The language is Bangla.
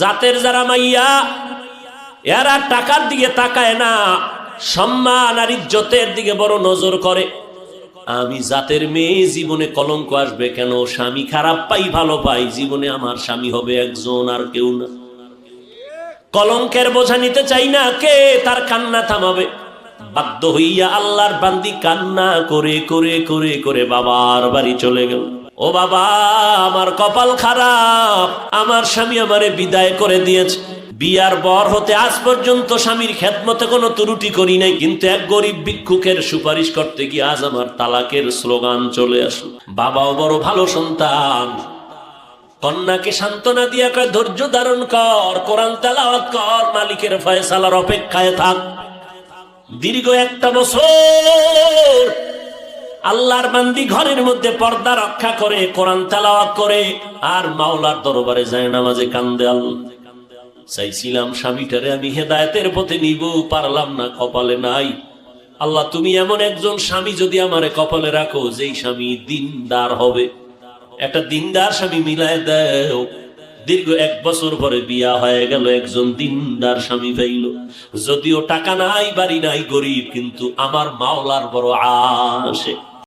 জাতের যারা মাইয়া এরা টাকার দিকে তাকায় না, সম্মান আর ইজ্জতের দিকে বড় নজর করে। আমি জাতের মেয়ে, জীবনে কলঙ্ক আসবে কেন? স্বামী খারাপ পাই ভালো পাই, জীবনে আমার স্বামী হবে একজন আর কেউ না। কলঙ্কের বোঝা নিতে চাই না, কে তার কান্না থামাবে? বাধ্য হইয়া আল্লাহর বান্দি কান্না করে করে করে করে বাবার বাড়ি চলে গেল। ও বাবা, আমার কপাল খারাপ, আমার স্বামী আমারে বিদায় করে দিয়েছে। বিয়ার বর হতে আজ পর্যন্ত স্বামীর খেদমতে কোনো ত্রুটি করি নাই, কিন্তু এক গরিব ভিক্ষুকের সুপারিশ করতে গিয়ে আজ আমার তালাকের স্লোগান চলে আসলো। বাবাও বড় ভালো সন্তান, কন্যাকে সান্ত্বনা দিয়া কয় ধৈর্য ধারণ কর, কোরআন তেলাওয়াত কর, মালিকের ফয়সালার অপেক্ষায় থাক। দীর্ঘ একটা বছর আল্লাহর বান্দি ঘরের মধ্যে পর্দা রক্ষা করে, কোরআন তেলাওয়াত করে, আর মাওলার দরবারে যায় নামাজে কান্দে। আল্লাহ, চাইছিলাম স্বামীটারে আমি হেদায়েতের পথে নিব, পারলাম না, কপালে নাই। আল্লাহ, তুমি এমন একজন স্বামী যদি আমারে কপালে রাখো, যেই স্বামী দিনদার হবে, একটা দিনদার স্বামী মিলায় দাও। দীর্ঘ 1 বছর পরে বিয়া হয়ে গেল, একজন দিনদার স্বামী পাইল। যদিও টাকা নাই, বাড়ি নাই, গরিব, কিন্তু আমার মাওলার বড় আশে।